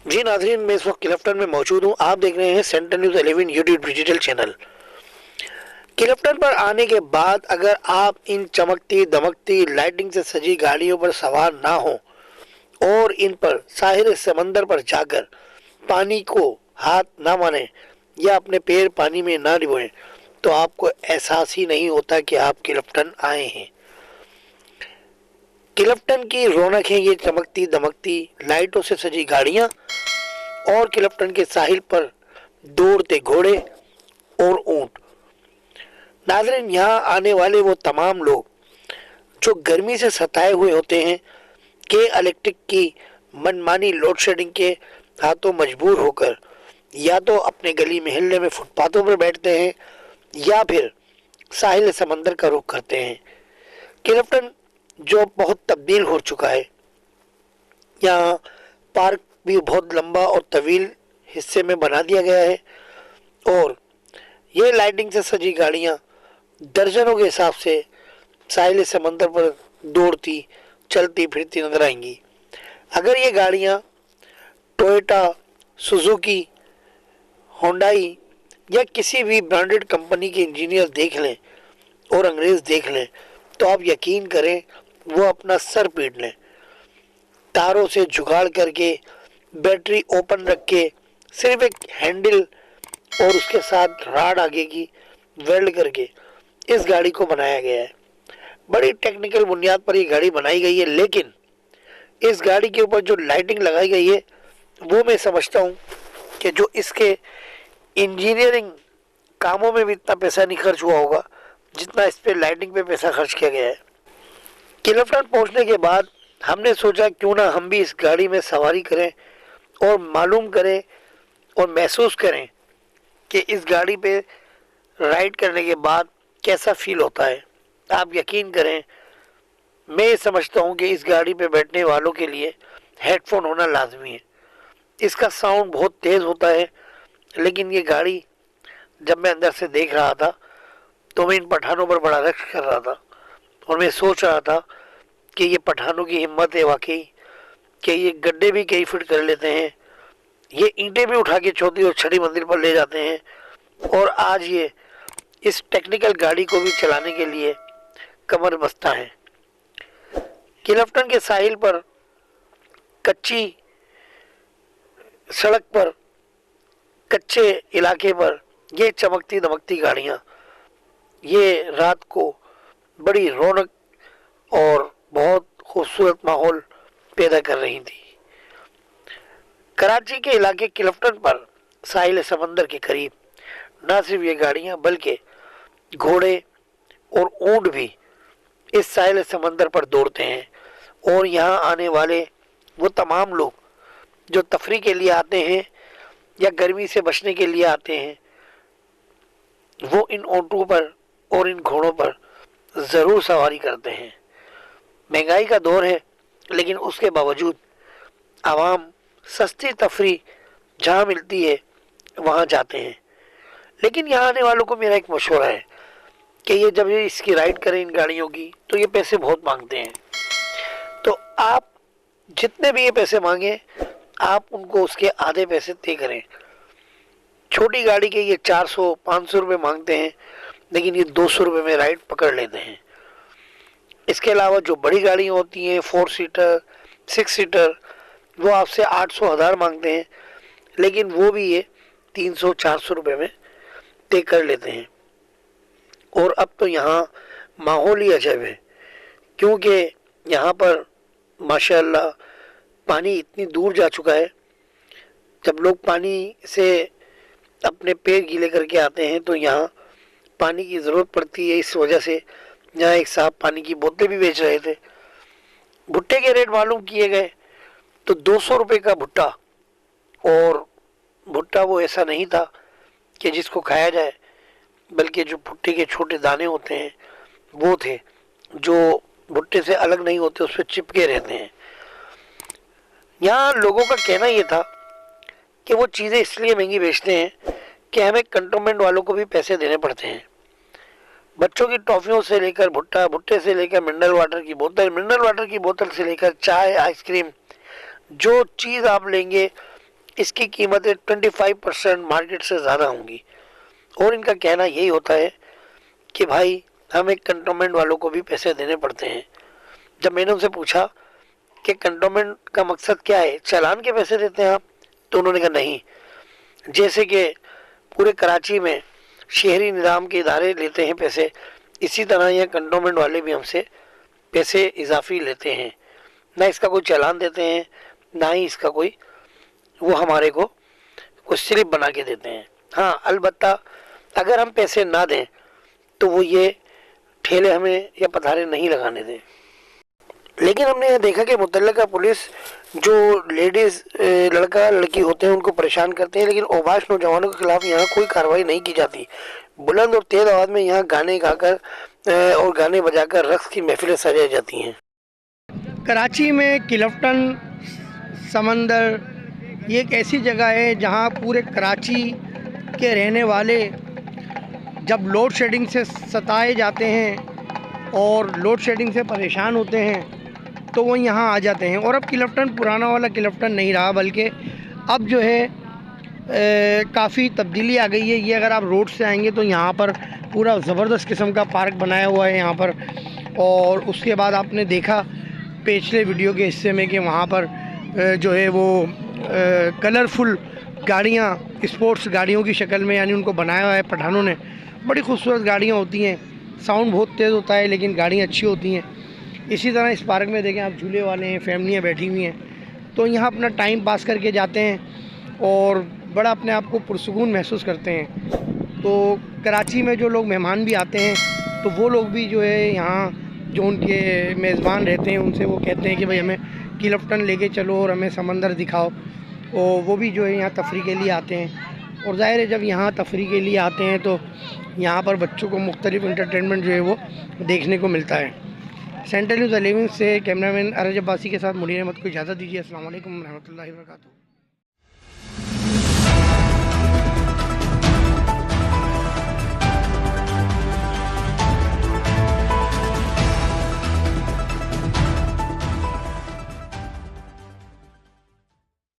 جی ناظرین، میں اس وقت کلفٹن میں موجود ہوں. آپ دیکھ رہے ہیں central news 11 YouTube digital channel. Clifton پر آنے کے بعد اگر آپ ان چمکتی دمکتی لائٹنگ سے سجی گاڑیوں پر سوار نہ ہوں اور ان پر ساحل سمندر پر جا کر پانی کو ہاتھ نہ ماریں یا اپنے پیر پانی میں نہ ڈبوئیں تو آپ کو احساس ہی نہیں ہوتا کہ آپ کلفٹن آئے ہیں. کلفٹن کی رونق ہے یہ چمکتی دمکتی لائٹوں سے سجی گاڑیاں اور کلفٹن کے ساحل پر دوڑتے گھوڑے اور اونٹ. ناظرین، یہاں آنے والے وہ تمام لوگ جو گرمی سے ستائے ہوئے ہوتے ہیں کہ الیکٹرک کی منمانی لوڈ شیڈنگ کے ہاتھوں مجبور ہو کر یا تو اپنے گلی محلے میں فٹ پاتھوں پر بیٹھتے ہیں یا پھر ساحل سمندر کا رخ کرتے ہیں. کلفٹن جو بہت تبدیل ہو چکا ہے، یہاں پارک بھی بہت لمبا اور طویل حصے میں بنا دیا گیا ہے اور یہ لائٹنگ سے سجی گاڑیاں درجنوں کے حساب سے ساحل سمندر پر دوڑتی چلتی پھرتی نظر آئیں گی. اگر یہ گاڑیاں ٹوئٹا، سوزوکی، ہونڈائی یا کسی بھی برانڈڈ کمپنی کے انجینئر دیکھ لیں اور انگریز دیکھ لیں تو آپ یقین کریں وہ اپنا سر پیٹ لیں. تاروں سے جگاڑ کر کے، بیٹری اوپن رکھ کے، صرف ایک ہینڈل اور اس کے ساتھ راڈ آگے کی ویلڈ کر کے اس گاڑی کو بنایا گیا ہے. بڑی ٹیکنیکل بنیاد پر یہ گاڑی بنائی گئی ہے، لیکن اس گاڑی کے اوپر جو لائٹنگ لگائی گئی ہے وہ میں سمجھتا ہوں کہ جو اس کے انجینئرنگ کاموں میں بھی اتنا پیسہ نہیں خرچ ہوا ہوگا جتنا اس پہ لائٹنگ پہ پیسہ خرچ کیا گیا ہے. کلفٹن پہنچنے کے بعد ہم نے سوچا کیوں نہ ہم بھی اس گاڑی میں سواری کریں اور معلوم کریں اور محسوس کریں کہ اس گاڑی پہ رائڈ کرنے کے بعد کیسا فیل ہوتا ہے. آپ یقین کریں، میں سمجھتا ہوں کہ اس گاڑی پہ بیٹھنے والوں کے لیے ہیڈ فون ہونا لازمی ہے. اس کا ساؤنڈ بہت تیز ہوتا ہے، لیکن یہ گاڑی جب میں اندر سے دیکھ رہا تھا تو میں ان پٹھانوں پر بڑا رشک کر رہا تھا اور میں سوچ رہا تھا کہ یہ پٹھانوں کی ہمت ہے واقعی کہ یہ گڈھے بھی کئی فٹ کر لیتے ہیں، یہ اینٹیں بھی اٹھا کے چوتھی اور چھٹی منزل پر لے جاتے ہیں اور آج یہ اس ٹیکنیکل گاڑی کو بھی چلانے کے لیے کمر بستہ ہیں. کلفٹن کے ساحل پر کچی سڑک پر کچے علاقے پر یہ چمکتی دمکتی گاڑیاں یہ رات کو بڑی رونق اور بہت خوبصورت ماحول پیدا کر رہی تھی. کراچی کے علاقے کلفٹن پر ساحل سمندر کے قریب نہ صرف یہ گاڑیاں بلکہ گھوڑے اور اونٹ بھی اس ساحل سمندر پر دوڑتے ہیں اور یہاں آنے والے وہ تمام لوگ جو تفریح کے لیے آتے ہیں یا گرمی سے بچنے کے لیے آتے ہیں وہ ان اونٹوں پر اور ان گھوڑوں پر ضرور سواری کرتے ہیں. مہنگائی کا دور ہے لیکن اس کے باوجود عوام سستی تفریح جہاں ملتی ہے وہاں جاتے ہیں. لیکن یہاں آنے والوں کو میرا ایک مشورہ ہے کہ یہ جب یہ اس کی رائڈ کریں ان گاڑیوں کی تو یہ پیسے بہت مانگتے ہیں. تو آپ جتنے بھی یہ پیسے مانگیں آپ ان کو اس کے آدھے پیسے طے کریں. چھوٹی گاڑی کے یہ 400-500 روپے مانگتے ہیں لیکن یہ 200 روپے میں رائڈ پکڑ لیتے ہیں. اس کے علاوہ جو بڑی گاڑیاں ہوتی ہیں 4 سیٹر 6 سیٹر وہ آپ سے 800-1000 مانگتے ہیں لیکن وہ بھی یہ 300-400 روپے میں طے کر لیتے ہیں. اور اب تو یہاں ماحول ہی عجب ہے کیونکہ یہاں پر ماشاءاللہ پانی اتنی دور جا چکا ہے. جب لوگ پانی سے اپنے پیر گیلے کر کے آتے ہیں تو یہاں پانی کی ضرورت پڑتی ہے. اس وجہ سے یہاں ایک صاحب پانی کی بوتلیں بھی بیچ رہے تھے. بھٹے کے ریٹ معلوم کیے گئے تو 200 روپے کا بھٹا، اور بھٹا وہ ایسا نہیں تھا کہ جس کو کھایا جائے بلکہ جو بھٹے کے چھوٹے دانے ہوتے ہیں وہ تھے جو بھٹے سے الگ نہیں ہوتے، اس پہ چپکے رہتے ہیں. یہاں لوگوں کا کہنا یہ تھا کہ وہ چیزیں اس لیے مہنگی بیچتے ہیں کہ ہمیں کنٹونمنٹ والوں کو بھی پیسے دینے پڑتے ہیں. بچوں کی ٹافیوں سے لے کر بھٹا، بھٹے سے لے کر منرل واٹر کی بوتل، منرل واٹر کی بوتل سے لے کر چائے، آئس کریم، جو چیز آپ لیں گے اس کی قیمتیں 25% مارکیٹ سے زیادہ ہوں گی، اور ان کا کہنا یہی ہوتا ہے کہ بھائی ہمیں کنٹونمنٹ والوں کو بھی پیسے دینے پڑتے ہیں۔ جب میں نے ان سے پوچھا کہ کنٹونمنٹ کا مقصد کیا ہے، چالان کے پیسے دیتے ہیں آپ؟ تو انہوں نے کہا نہیں، جیسے کہ پورے کراچی میں شہری نظام کے ادارے لیتے ہیں پیسے، اسی طرح یہ کنٹونمنٹ والے بھی ہم سے پیسے اضافی لیتے ہیں، نہ اس کا کوئی چالان دیتے ہیں، نہ ہی اس کا کوئی وہ ہمارے کو کوئی سلپ بنا کے دیتے ہیں۔ ہاں البتہ اگر ہم پیسے نہ دیں تو وہ یہ ٹھیلے ہمیں یا پتھارے نہیں لگانے دیں۔ لیکن ہم نے یہ دیکھا کہ متعلقہ پولیس جو لیڈیز لڑکا لڑکی ہوتے ہیں ان کو پریشان کرتے ہیں، لیکن اوباش نوجوانوں کے خلاف یہاں کوئی کارروائی نہیں کی جاتی۔ بلند اور تیز آواز میں یہاں گانے گا کر اور گانے بجا کر رقص کی محفلیں سجائی جاتی ہیں۔ کراچی میں کلفٹن سمندر یہ ایک ایسی جگہ ہے جہاں پورے کراچی کے رہنے والے جب لوڈ شیڈنگ سے ستائے جاتے ہیں اور لوڈ شیڈنگ سے پریشان ہوتے ہیں تو وہ یہاں آ جاتے ہیں۔ اور اب کلفٹن پرانا والا کلفٹن نہیں رہا، بلکہ اب جو ہے کافی تبدیلی آ گئی ہے۔ یہ اگر آپ روڈ سے آئیں گے تو یہاں پر پورا زبردست قسم کا پارک بنایا ہوا ہے یہاں پر، اور اس کے بعد آپ نے دیکھا پچھلے ویڈیو کے حصے میں کہ وہاں پر جو ہے وہ کلرفل گاڑیاں اسپورٹس گاڑیوں کی شکل میں یعنی ان کو بنایا ہوا ہے پٹھانوں نے۔ بڑی خوبصورت گاڑیاں ہوتی ہیں، ساؤنڈ بہت تیز ہوتا ہے لیکن گاڑیاں اچھی ہوتی ہیں۔ اسی طرح اس پارک میں دیکھیں آپ جھولے والے ہیں، فیملیاں بیٹھی ہوئی ہیں، تو یہاں اپنا ٹائم پاس کر کے جاتے ہیں اور بڑا اپنے آپ کو پرسکون محسوس کرتے ہیں۔ تو کراچی میں جو لوگ مہمان بھی آتے ہیں تو وہ لوگ بھی جو ہے یہاں جو ان کے میزبان رہتے ہیں ان سے وہ کہتے ہیں کہ بھائی ہمیں کلفٹن لے کے چلو اور ہمیں سمندر دکھاؤ، اور وہ بھی جو ہے یہاں تفریح کے لیے آتے ہیں۔ اور ظاہر ہے جب یہاں تفریح کے لیے آتے ہیں تو یہاں پر بچوں کو مختلف انٹرٹینمنٹ جو ہے وہ دیکھنے کو ملتا ہے۔ سینٹرل نیوز 11 سے کیمرہ مین ارج عباسی کے ساتھ منیر احمد کو اجازت دیجیے۔ السلام علیکم ورحمۃ اللہ وبرکاتہ۔